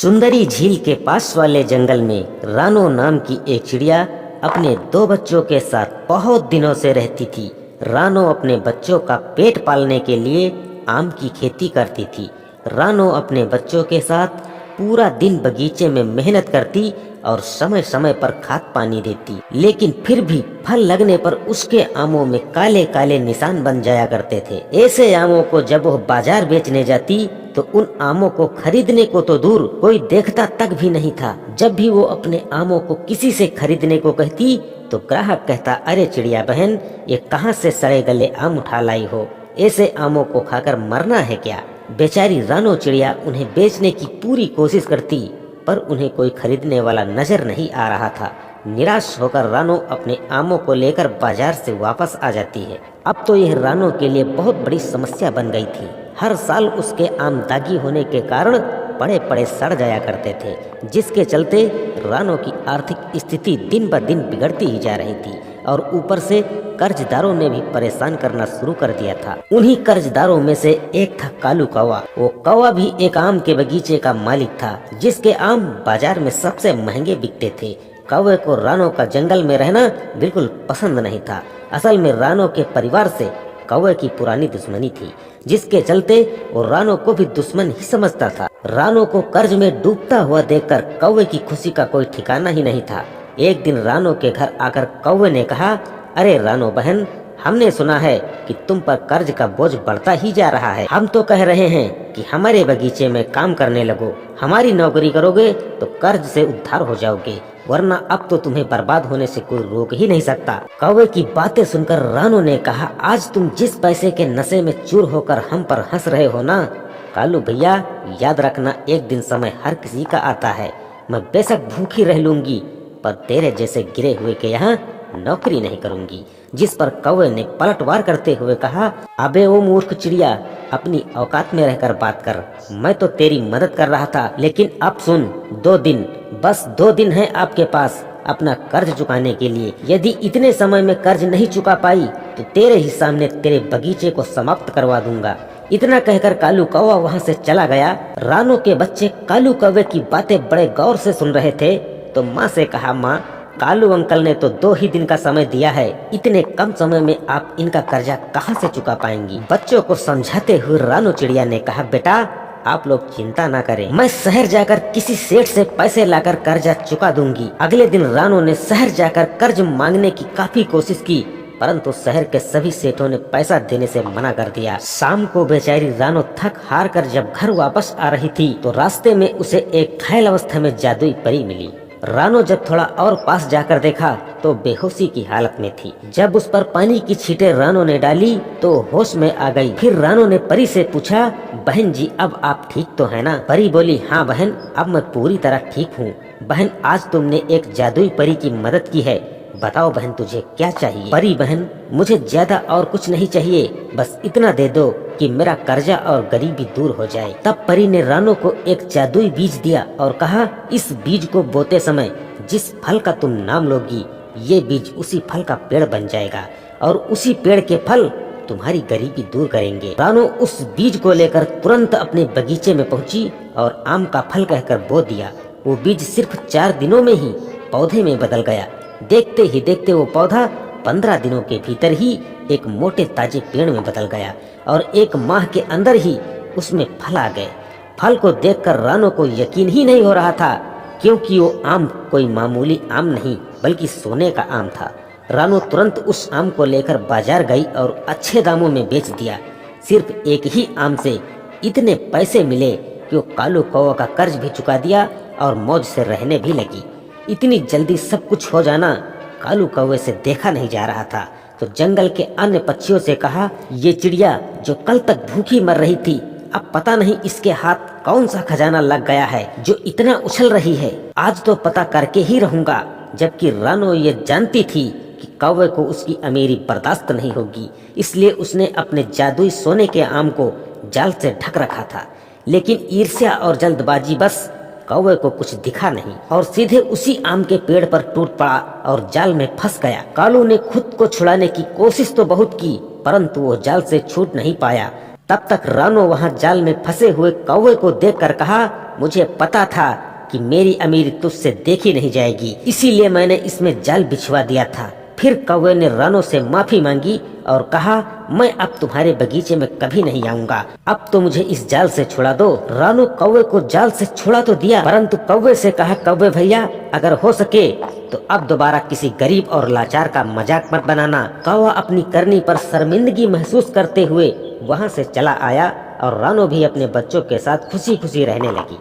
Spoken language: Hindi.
सुंदरी झील के पास वाले जंगल में रानो नाम की एक चिड़िया अपने 2 बच्चों के साथ बहुत दिनों से रहती थी। रानो अपने बच्चों का पेट पालने के लिए आम की खेती करती थी। रानो अपने बच्चों के साथ पूरा दिन बगीचे में मेहनत करती और समय समय पर खाद पानी देती, लेकिन फिर भी फल लगने पर उसके आमों में काले काले निशान बन जाया करते थे। ऐसे आमों को जब वह बाजार बेचने जाती तो उन आमों को खरीदने को तो दूर कोई देखता तक भी नहीं था। जब भी वो अपने आमों को किसी से खरीदने को कहती तो ग्राहक कहता, अरे चिड़िया बहन, ये कहाँ से सड़े गले आम उठा लाई हो, ऐसे आमों को खाकर मरना है क्या। बेचारी रानो चिड़िया उन्हें बेचने की पूरी कोशिश करती, पर उन्हें कोई खरीदने वाला नजर नहीं आ रहा था। निराश होकर रानो अपने आमों को लेकर बाजार से वापस आ जाती है। अब तो यह रानो के लिए बहुत बड़ी समस्या बन गई थी। हर साल उसके आम दागी होने के कारण पड़े पड़े सड़ जाया करते थे, जिसके चलते रानो की आर्थिक स्थिति दिन ब दिन बिगड़ती ही जा रही थी और ऊपर से कर्जदारों ने भी परेशान करना शुरू कर दिया था। उन्हीं कर्जदारों में से एक था कालू कौवा। वो कौवा भी एक आम के बगीचे का मालिक था, जिसके आम बाजार में सबसे महंगे बिकते थे। कौवे को रानो का जंगल में रहना बिल्कुल पसंद नहीं था। असल में रानो के परिवार से कौवे की पुरानी दुश्मनी थी, जिसके चलते वो रानो को भी दुश्मन ही समझता था। रानो को कर्ज में डूबता हुआ देखकर कौवे की खुशी का कोई ठिकाना ही नहीं था। एक दिन रानो के घर आकर कौवे ने कहा, अरे रानो बहन, हमने सुना है कि तुम पर कर्ज का बोझ बढ़ता ही जा रहा है। हम तो कह रहे हैं कि हमारे बगीचे में काम करने लगो। हमारी नौकरी करोगे तो कर्ज से उद्धार हो जाओगे, वरना अब तो तुम्हें बर्बाद होने से कोई रोक ही नहीं सकता। कौवे की बातें सुनकर रानो ने कहा, आज तुम जिस पैसे के नशे में चूर होकर हम पर हंस रहे हो ना कालू भैया, याद रखना एक दिन समय हर किसी का आता है। मैं बेशक भूखी रह लूंगी, पर तेरे जैसे गिरे हुए के यहाँ नौकरी नहीं करूंगी। जिस पर कौवे ने पलटवार करते हुए कहा, अबे ओ मूर्ख चिड़िया, अपनी औकात में रहकर बात कर। मैं तो तेरी मदद कर रहा था, लेकिन अब सुन, 2 दिन, बस 2 दिन है आपके पास अपना कर्ज चुकाने के लिए। यदि इतने समय में कर्ज नहीं चुका पाई तो तेरे ही सामने तेरे बगीचे को समाप्त करवा दूंगा। इतना कहकर कालू कौवा वहाँ से चला गया। रानो के बच्चे कालू कौवे की बातें बड़े गौर से सुन रहे थे तो माँ से कहा, माँ, कालू अंकल ने तो 2 ही दिन का समय दिया है, इतने कम समय में आप इनका कर्जा कहाँ से चुका पाएंगी। बच्चों को समझाते हुए रानो चिड़िया ने कहा, बेटा आप लोग चिंता ना करें, मैं शहर जाकर किसी सेठ से पैसे लाकर कर्जा चुका दूंगी। अगले दिन रानो ने शहर जाकर कर्ज मांगने की काफी कोशिश की, परंतु शहर के सभी सेठों ने पैसा देने से मना कर दिया। शाम को बेचारी रानो थक हार कर जब घर वापस आ रही थी तो रास्ते में उसे एक घायल अवस्था में जादुई परी मिली। रानो जब थोड़ा और पास जाकर देखा तो बेहोशी की हालत में थी। जब उस पर पानी की छींटे रानो ने डाली तो होश में आ गई। फिर रानो ने परी से पूछा, बहन जी, अब आप ठीक तो है ना। परी बोली, हाँ बहन, अब मैं पूरी तरह ठीक हूँ। बहन, आज तुमने एक जादुई परी की मदद की है, बताओ बहन तुझे क्या चाहिए। परी, बहन, मुझे ज्यादा और कुछ नहीं चाहिए, बस इतना दे दो कि मेरा कर्जा और गरीबी दूर हो जाए। तब परी ने रानो को एक जादुई बीज दिया और कहा, इस बीज को बोते समय जिस फल का तुम नाम लोगी, ये बीज उसी फल का पेड़ बन जाएगा और उसी पेड़ के फल तुम्हारी गरीबी दूर करेंगे। रानो उस बीज को लेकर तुरंत अपने बगीचे में पहुंची और आम का फल कहकर बो दिया। वो बीज सिर्फ 4 दिनों में ही पौधे में बदल गया। देखते ही देखते वो पौधा 15 दिनों के भीतर ही एक मोटे ताजे पेड़ में बदल गया और 1 माह के अंदर ही उसमें फल आ गए। फल को देखकर रानो को यकीन ही नहीं हो रहा था, क्योंकि वो आम कोई मामूली आम नहीं बल्कि सोने का आम था। रानो तुरंत उस आम को लेकर बाजार गई और अच्छे दामों में बेच दिया। सिर्फ एक ही आम से इतने पैसे मिले कि वो कालू कौवा का कर्ज भी चुका दिया और मौज से रहने भी लगी। इतनी जल्दी सब कुछ हो जाना कालू कौवे से देखा नहीं जा रहा था, तो जंगल के अन्य पक्षियों से कहा, ये चिड़िया जो कल तक भूखी मर रही थी, अब पता नहीं इसके हाथ कौन सा खजाना लग गया है जो इतना उछल रही है। आज तो पता करके ही रहूंगा। जबकि रानो ये जानती थी कि कौवे को उसकी अमीरी बर्दाश्त नहीं होगी, इसलिए उसने अपने जादुई सोने के आम को जाल से ढक रखा था। लेकिन ईर्ष्या और जल्दबाजी बस कौवे को कुछ दिखा नहीं और सीधे उसी आम के पेड़ पर टूट पड़ा और जाल में फंस गया। कालू ने खुद को छुड़ाने की कोशिश तो बहुत की, परंतु वो जाल से छूट नहीं पाया। तब तक रानो वहाँ जाल में फंसे हुए कौवे को देखकर कहा, मुझे पता था कि मेरी अमीरी तुझसे देखी नहीं जाएगी, इसीलिए मैंने इसमें जाल बिछवा दिया था। फिर कौवे ने रानो से माफी मांगी और कहा, मैं अब तुम्हारे बगीचे में कभी नहीं आऊंगा, अब तो मुझे इस जाल से छुड़ा दो। रानो कौवे को जाल से छुड़ा तो दिया, परंतु कौवे से कहा, कौवे भैया अगर हो सके तो अब दोबारा किसी गरीब और लाचार का मजाक मत बनाना। कौवा अपनी करनी पर शर्मिंदगी महसूस करते हुए वहाँ से चला आया और रानो भी अपने बच्चों के साथ खुशी खुशी रहने लगी।